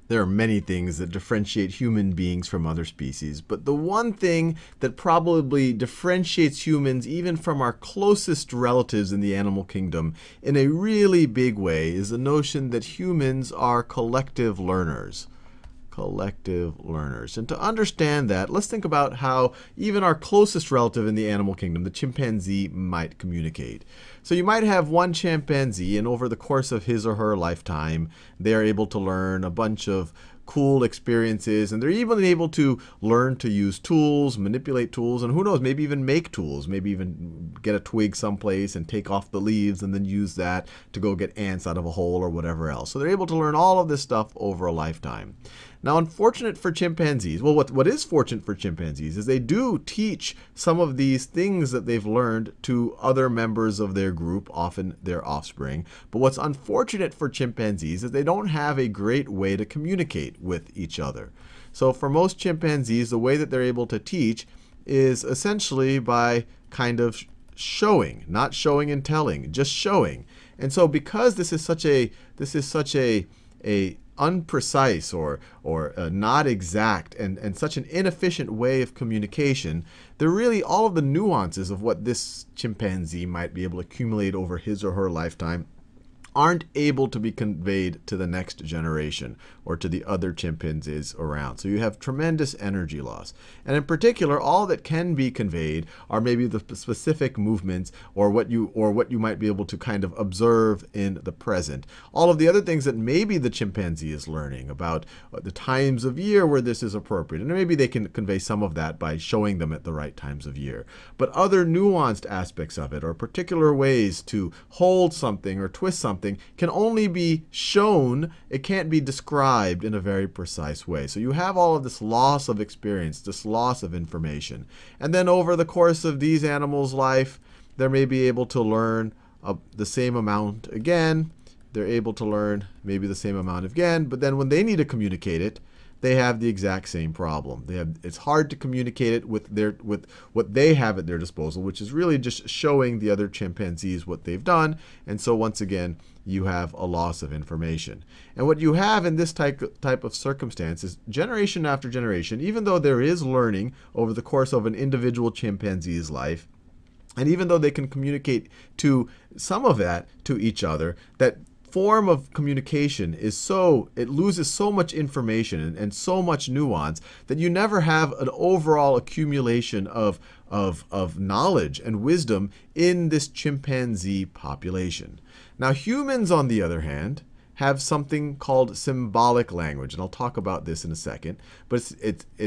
There are many things that differentiate human beings from other species, but the one thing that probably differentiates humans even from our closest relatives in the animal kingdom in a really big way is the notion that humans are collective learners. Collective learners. And to understand that, let's think about how even our closest relative in the animal kingdom, the chimpanzee, might communicate. So you might have one chimpanzee, and over the course of his or her lifetime, they are able to learn a bunch of cool experiences, and they're even able to learn to use tools, manipulate tools, and who knows, maybe even make tools, maybe even get a twig someplace and take off the leaves and then use that to go get ants out of a hole or whatever else. So they're able to learn all of this stuff over a lifetime. Now, unfortunate for chimpanzees, well, what is fortunate for chimpanzees is they do teach some of these things that they've learned to other members of their group, often their offspring. But what's unfortunate for chimpanzees is they don't have a great way to communicate with each other. So for most chimpanzees, the way that they're able to teach is essentially by kind of showing, not showing and telling, just showing. And so because this is such a unprecise or not exact and such an inefficient way of communication, they're really all of the nuances of what this chimpanzee might be able to accumulate over his or her lifetime aren't able to be conveyed to the next generation or to the other chimpanzees around. So you have tremendous energy loss. And in particular, all that can be conveyed are maybe the specific movements or what you might be able to kind of observe in the present. All of the other things that maybe the chimpanzee is learning about the times of year where this is appropriate. And maybe they can convey some of that by showing them at the right times of year. But other nuanced aspects of it or particular ways to hold something or twist something can only be shown. It can't be described in a very precise way. So you have all of this loss of experience, this loss of information. And then over the course of these animals' life, they may be able to learn the same amount again. They're able to learn maybe the same amount again. But then when they need to communicate it, they have the exact same problem. It's hard to communicate it with what they have at their disposal, which is really just showing the other chimpanzees what they've done. And so once again, you have a loss of information. And what you have in this type of circumstance is generation after generation, even though there is learning over the course of an individual chimpanzee's life, and even though they can communicate to some of that to each other, that form of communication it loses so much information and so much nuance that you never have an overall accumulation of knowledge and wisdom in this chimpanzee population. Now, humans, on the other hand, have something called symbolic language, and I'll talk about this in a second. But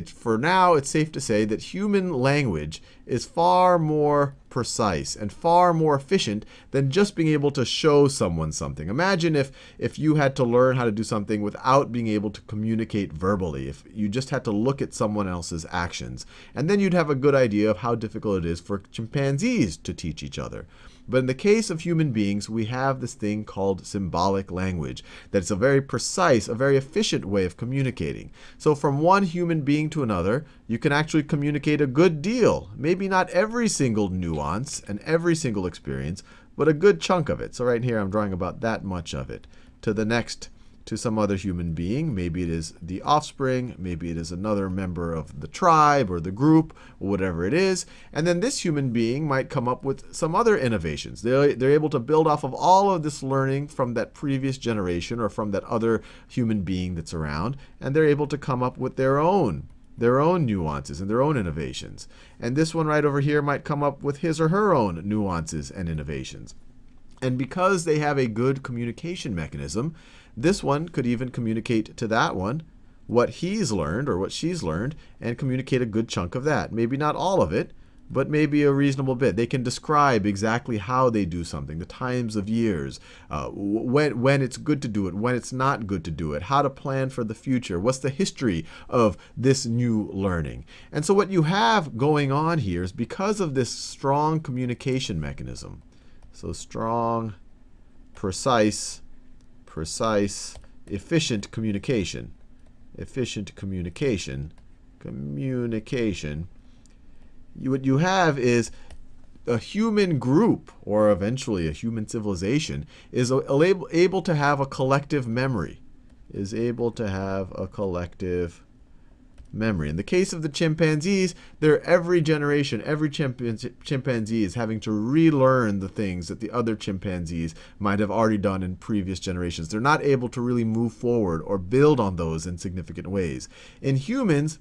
for now, it's safe to say that human language is far more precise and far more efficient than just being able to show someone something. Imagine if you had to learn how to do something without being able to communicate verbally, if you just had to look at someone else's actions. And then you'd have a good idea of how difficult it is for chimpanzees to teach each other. But in the case of human beings, we have this thing called symbolic language. That's a very precise, a very efficient way of communicating. So from one human being to another, you can actually communicate a good deal. Maybe not every single nuance and every single experience, but a good chunk of it. So right here, I'm drawing about that much of it to some other human being. Maybe it is the offspring, maybe it is another member of the tribe or the group, or whatever it is. And then this human being might come up with some other innovations. They're able to build off of all of this learning from that previous generation or from that other human being that's around, and they're able to come up with their own nuances and their own innovations. And this one right over here might come up with his or her own nuances and innovations. And because they have a good communication mechanism, this one could even communicate to that one what he's learned or what she's learned and communicate a good chunk of that. Maybe not all of it, but maybe a reasonable bit. They can describe exactly how they do something, the times of years, when it's good to do it, when it's not good to do it, how to plan for the future, what's the history of this new learning. And so what you have going on here is because of this strong communication mechanism, so strong, precise, efficient communication, what you have is a human group, or eventually a human civilization, is able to have a collective memory. is able to have a collective memory. In the case of the chimpanzees, every generation, every chimpanzee is having to relearn the things that the other chimpanzees might have already done in previous generations. They're not able to really move forward or build on those in significant ways. In humans,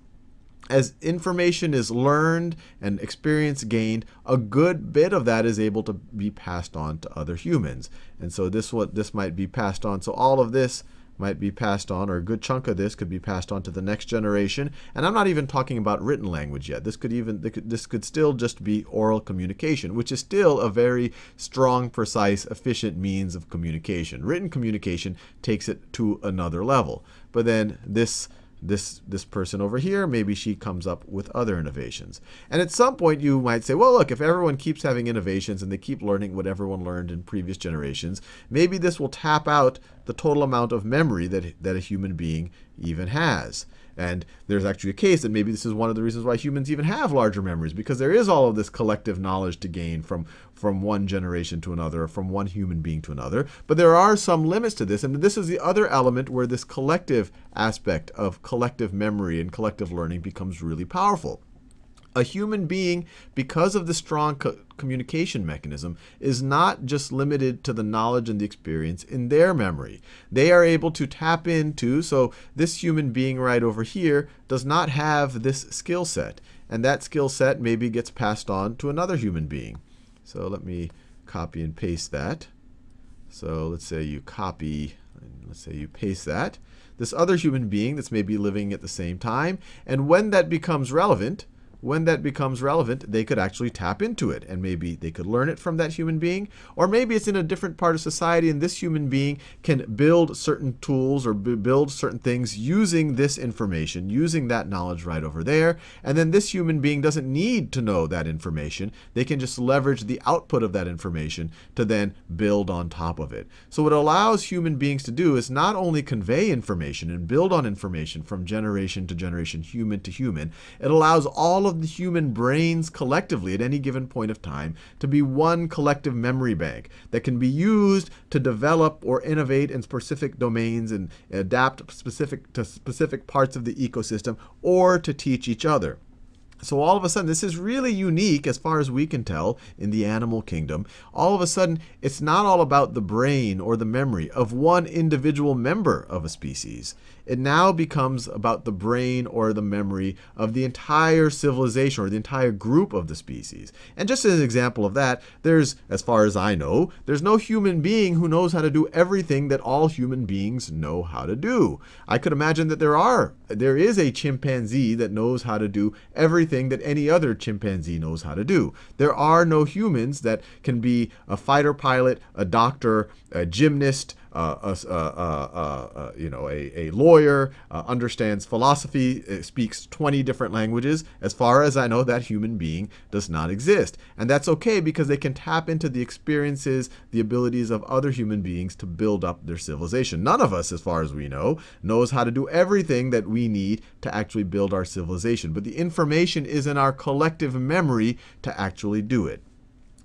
as information is learned and experience gained, a good bit of that is able to be passed on to other humans. And so this might be passed on. So all of this might be passed on, or a good chunk of this could be passed on to the next generation. And I'm not even talking about written language yet. This could still just be oral communication, which is still a very strong, precise, efficient means of communication. Written communication takes it to another level. But then this person over here, maybe she comes up with other innovations. And at some point you might say, well, look, if everyone keeps having innovations and they keep learning what everyone learned in previous generations, maybe this will tap out the total amount of memory that a human being even has. And there's actually a case that maybe this is one of the reasons why humans even have larger memories, because there is all of this collective knowledge to gain from one generation to another, or from one human being to another. But there are some limits to this, and this is the other element where this collective aspect of collective memory and collective learning becomes really powerful. A human being, because of the strong communication mechanism, is not just limited to the knowledge and the experience in their memory. They are able to tap into, so this human being right over here does not have this skill set. And that skill set maybe gets passed on to another human being. So let me copy and paste that. So let's say you copy, let's say you paste that. This other human being that's maybe living at the same time. And when that becomes relevant, they could actually tap into it, and maybe they could learn it from that human being, or maybe it's in a different part of society and this human being can build certain tools or build certain things using this information, using that knowledge right over there, and then this human being doesn't need to know that information. They can just leverage the output of that information to then build on top of it. So what it allows human beings to do is not only convey information and build on information from generation to generation, human to human, it allows all of the human brains collectively at any given point of time to be one collective memory bank that can be used to develop or innovate in specific domains and adapt to specific parts of the ecosystem, or to teach each other. So all of a sudden, this is really unique as far as we can tell in the animal kingdom. All of a sudden, it's not all about the brain or the memory of one individual member of a species. It now becomes about the brain or the memory of the entire civilization or the entire group of the species. And just as an example of that, there's, as far as I know, there's no human being who knows how to do everything that all human beings know how to do. I could imagine that there is a chimpanzee that knows how to do everything that any other chimpanzee knows how to do. There are no humans that can be a fighter pilot, a doctor, a gymnast, a lawyer, understands philosophy, speaks 20 different languages. As far as I know, that human being does not exist. And that's okay, because they can tap into the experiences, the abilities of other human beings to build up their civilization. None of us, as far as we know, knows how to do everything that we need to actually build our civilization. But the information is in our collective memory to actually do it.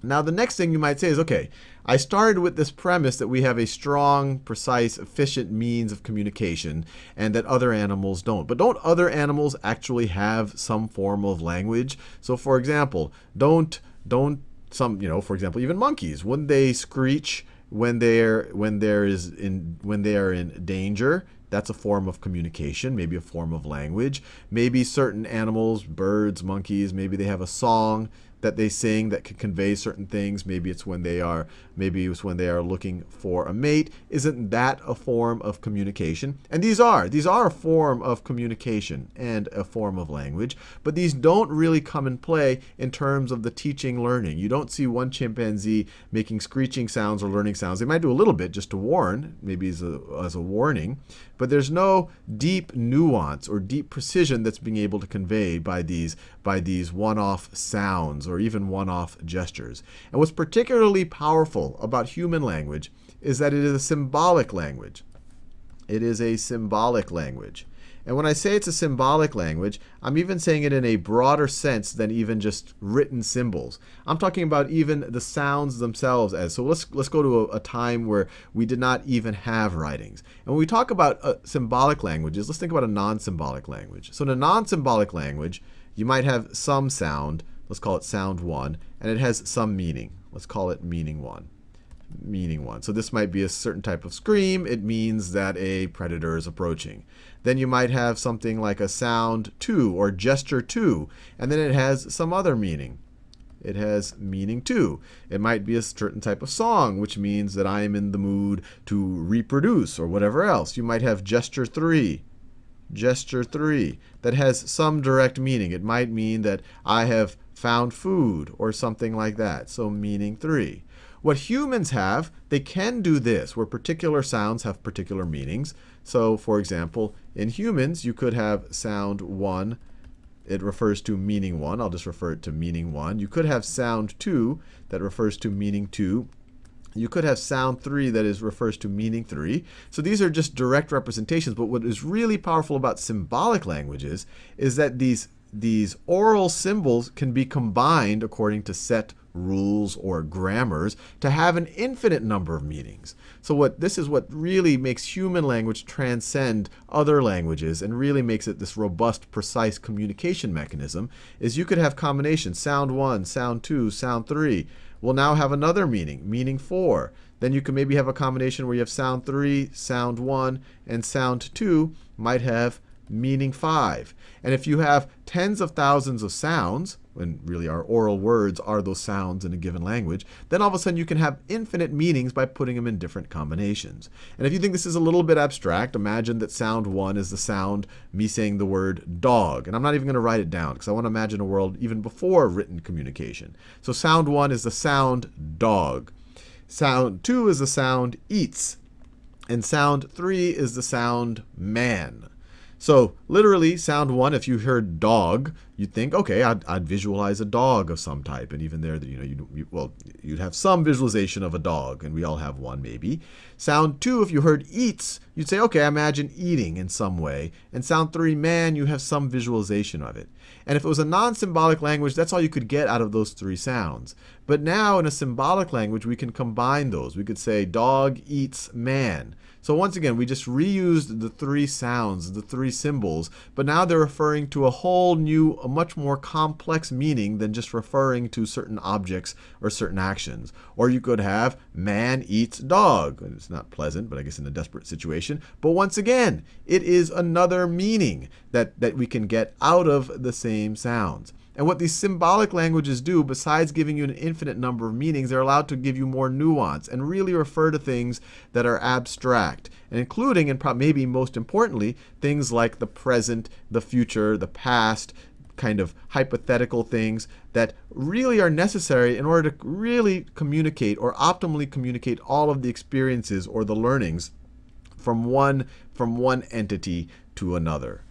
Now, the next thing you might say is, okay, I started with this premise that we have a strong, precise, efficient means of communication and that other animals don't. But don't other animals actually have some form of language? So, for example, for example, even monkeys, wouldn't they screech when they are in danger? That's a form of communication, maybe a form of language. Maybe certain animals, birds, monkeys, maybe they have a song that they sing that could convey certain things. Maybe it's when they are looking for a mate. Isn't that a form of communication? And these are a form of communication and a form of language, but these don't really come in play in terms of the teaching learning. You don't see one chimpanzee making screeching sounds or learning sounds. They might do a little bit just to warn, maybe as a warning, but there's no deep nuance or deep precision that's being able to convey by these one-off sounds or even one-off gestures. And what's particularly powerful about human language is that it is a symbolic language. It is a symbolic language. And when I say it's a symbolic language, I'm even saying it in a broader sense than even just written symbols. I'm talking about even the sounds themselves as. So let's go to a time where we did not even have writings. And when we talk about symbolic languages, let's think about a non-symbolic language. So in a non-symbolic language, you might have some sound, let's call it sound 1, and it has some meaning. Let's call it meaning 1. Meaning 1. So this might be a certain type of scream. It means that a predator is approaching. Then you might have something like a sound 2 or gesture 2, and then it has some other meaning. It has meaning 2. It might be a certain type of song, which means that I am in the mood to reproduce or whatever else. You might have gesture 3. Gesture 3 that has some direct meaning. It might mean that I have found food or something like that. So meaning 3. What humans have, they can do this, where particular sounds have particular meanings. So, for example, in humans, you could have sound 1. It refers to meaning 1. I'll just refer it to meaning 1. You could have sound 2 that refers to meaning 2. You could have sound 3 that refers to meaning 3. So these are just direct representations. But what is really powerful about symbolic languages is that these oral symbols can be combined according to set rules or grammars to have an infinite number of meanings. So this is what really makes human language transcend other languages and really makes it this robust, precise communication mechanism, is you could have combinations. Sound 1, sound 2, sound 3 will now have another meaning, meaning 4. Then you can maybe have a combination where you have sound 3, sound 1, and sound 2 might have meaning 5. And if you have tens of thousands of sounds, and really our oral words are those sounds in a given language, then all of a sudden you can have infinite meanings by putting them in different combinations. And if you think this is a little bit abstract, imagine that sound 1 is the sound me saying the word dog. And I'm not even going to write it down because I want to imagine a world even before written communication. So sound 1 is the sound dog. Sound 2 is the sound eats. And sound 3 is the sound man. So literally, sound 1, if you heard dog, you'd think, okay, I'd visualize a dog of some type. And even there, you'd have some visualization of a dog, and we all have one maybe. Sound 2, if you heard eats, you'd say, okay, I imagine eating in some way. And sound 3, man, you have some visualization of it. And if it was a non-symbolic language, that's all you could get out of those 3 sounds. But now in a symbolic language, we can combine those. We could say dog eats man. So once again, we just reused the 3 sounds, the 3 symbols, but now they're referring to a whole new, a much more complex meaning than just referring to certain objects or certain actions. Or you could have man eats dog. It's not pleasant, but I guess in a desperate situation. But once again, it is another meaning that we can get out of the same sounds. And what these symbolic languages do, besides giving you an infinite number of meanings, they're allowed to give you more nuance and really refer to things that are abstract, and including, and maybe most importantly, things like the present, the future, the past, kind of hypothetical things that really are necessary in order to really communicate or optimally communicate all of the experiences or the learnings from one entity to another.